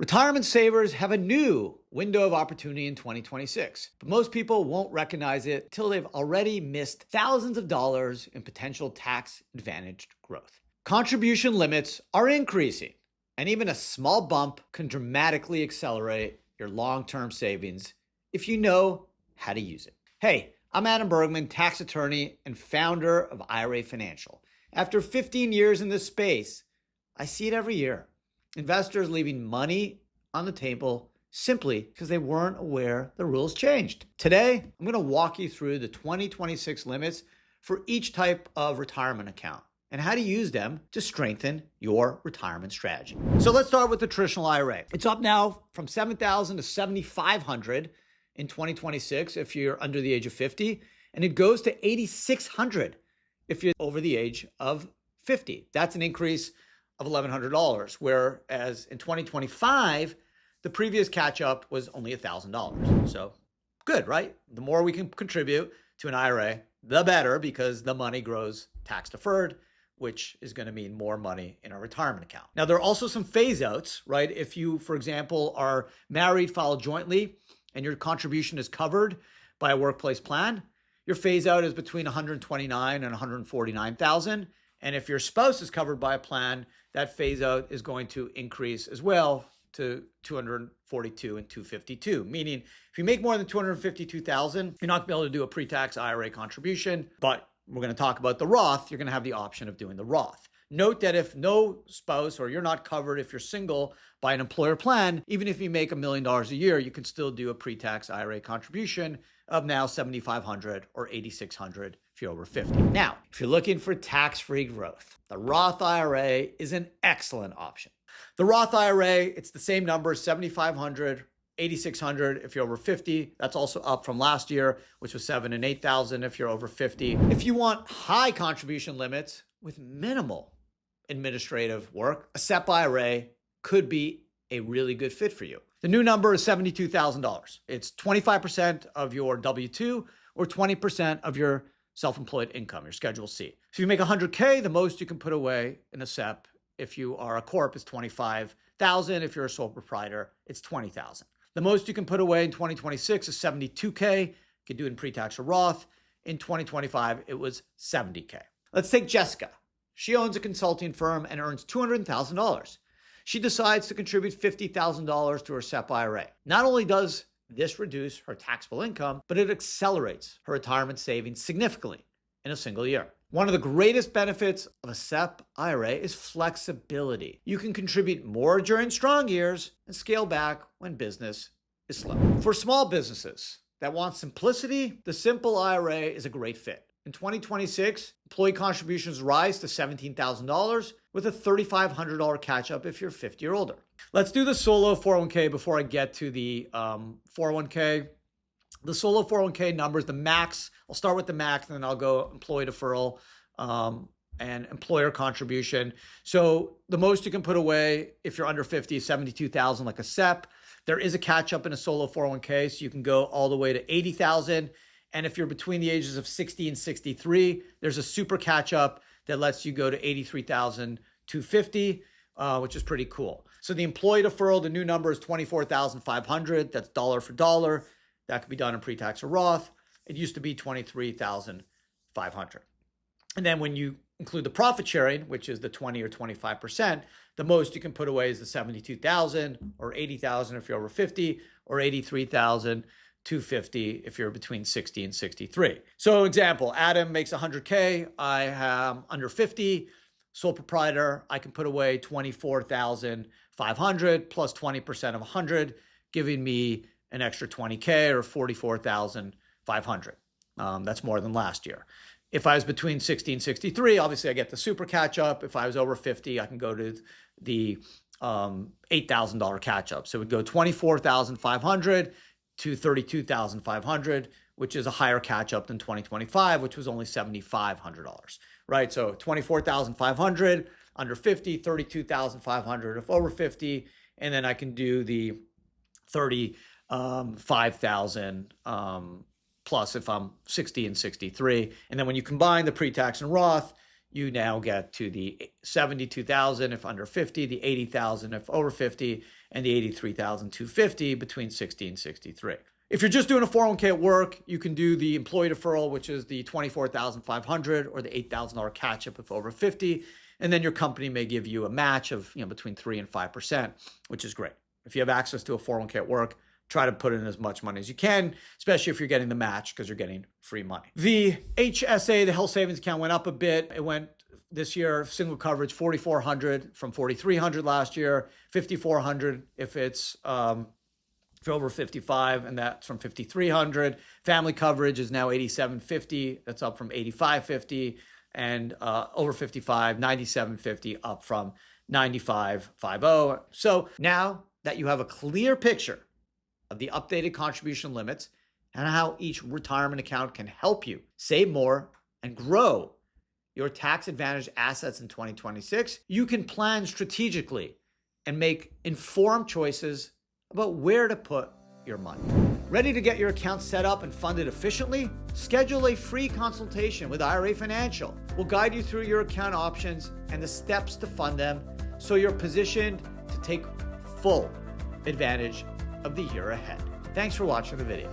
Retirement savers have a new window of opportunity in 2026, but most people won't recognize it till they've already missed thousands of dollars in potential tax-advantaged growth. Contribution limits are increasing, and even a small bump can dramatically accelerate your long-term savings if you know how to use it. Hey, I'm Adam Bergman, tax attorney and founder of IRA Financial. After 15 years in this space, I see it every year. Investors leaving money on the table simply because they weren't aware the rules changed. Today, I'm going to walk you through the 2026 limits for each type of retirement account and how to use them to strengthen your retirement strategy. So let's start with the traditional IRA. It's up now from $7,000 to $7,500 in 2026 if you're under the age of 50, and it goes to $8,600 if you're over the age of 50. That's an increase of $1,100, whereas in 2025, the previous catch-up was only $1,000. So good, right? The more we can contribute to an IRA, the better, because the money grows tax-deferred, which is going to mean more money in our retirement account. Now, there are also some phase-outs, right? If you, for example, are married, file jointly, and your contribution is covered by a workplace plan, your phase-out is between $129,000 and $149,000. And if your spouse is covered by a plan, that phase out is going to increase as well to $242,000 and $252,000. Meaning, if you make more than $252,000, you're not going to be able to do a pre-tax IRA contribution. But we're going to talk about the Roth. You're going to have the option of doing the Roth. Note that if no spouse, or you're not covered if you're single by an employer plan, even if you make $1 million a year, you can still do a pre-tax IRA contribution of now $7,500 or $8,600 if you're over 50. Now, if you're looking for tax-free growth, the Roth IRA is an excellent option. The Roth IRA, it's the same number, $7,500, $8,600 if you're over 50. That's also up from last year, which was $7,000 and $8,000 if you're over 50. If you want high contribution limits with minimal administrative work, a SEP IRA could be a really good fit for you. The new number is $72,000. It's 25% of your W-2 or 20% of your self-employed income, your Schedule C. So if you make $100K, the most you can put away in a SEP if you are a corp is $25,000. If you're a sole proprietor, it's $20,000. The most you can put away in 2026 is $72K. You can do it in pre-tax or Roth. In 2025, it was $70K. Let's take Jessica. She owns a consulting firm and earns $200,000. She decides to contribute $50,000 to her SEP IRA. Not only does this reduce her taxable income, but it accelerates her retirement savings significantly in a single year. One of the greatest benefits of a SEP IRA is flexibility. You can contribute more during strong years and scale back when business is slow. For small businesses that want simplicity, the simple IRA is a great fit. In 2026, employee contributions rise to $17,000 with a $3,500 catch-up if you're 50 or older. Let's do the solo 401k before I get to the 401k. The solo 401k numbers, the max, I'll start with the max and then I'll go employee deferral and employer contribution. So the most you can put away if you're under 50 is $72,000 like a SEP. There is a catch-up in a solo 401k, so you can go all the way to $80,000. And if you're between the ages of 60 and 63, there's a super catch-up that lets you go to $83,250, which is pretty cool. So the employee deferral, the new number is $24,500. That's dollar for dollar. That could be done in pre-tax or Roth. It used to be $23,500. And then when you include the profit sharing, which is the 20 or 25%, the most you can put away is the $72,000 or $80,000 if you're over 50, or $83,250 if you're between 60 and 63. So example, Adam makes $100K. I am under 50, sole proprietor. I can put away $24,500 plus 20% of 100, giving me an extra $20K or $44,500. That's more than last year. If I was between 60 and 63, obviously I get the super catch up. If I was over 50, I can go to the $8,000 catch up. So it would go $24,500 to $32,500, which is a higher catch up than 2025, which was only $7,500, right? So $24,500 under 50, $32,500 if over 50, and then I can do the $35,000 plus if I'm 60 and 63. And then when you combine the pre-tax and Roth, you now get to the $72,000 if under 50, the $80,000 if over 50, and the $83,250 between 60 and 63. If you're just doing a 401k at work, you can do the employee deferral, which is the $24,500 or the $8,000 catch-up if over 50. And then your company may give you a match of between 3 and 5%, which is great. If you have access to a 401k at work, try to put in as much money as you can, especially if you're getting the match because you're getting free money. The HSA, the health savings account, went up a bit. It went this year, single coverage, $4,400 from $4,300 last year, $5,400 if it's if you're over 55, and that's from $5,300. Family coverage is now $8,750. That's up from $8,550. And over 55, $9,750, up from $9,550. So now that you have a clear picture of the updated contribution limits and how each retirement account can help you save more and grow your tax-advantaged assets in 2026, you can plan strategically and make informed choices about where to put your money. Ready to get your account set up and funded efficiently? Schedule a free consultation with IRA Financial. We'll guide you through your account options and the steps to fund them so you're positioned to take full advantage of the year ahead. Thanks for watching the video.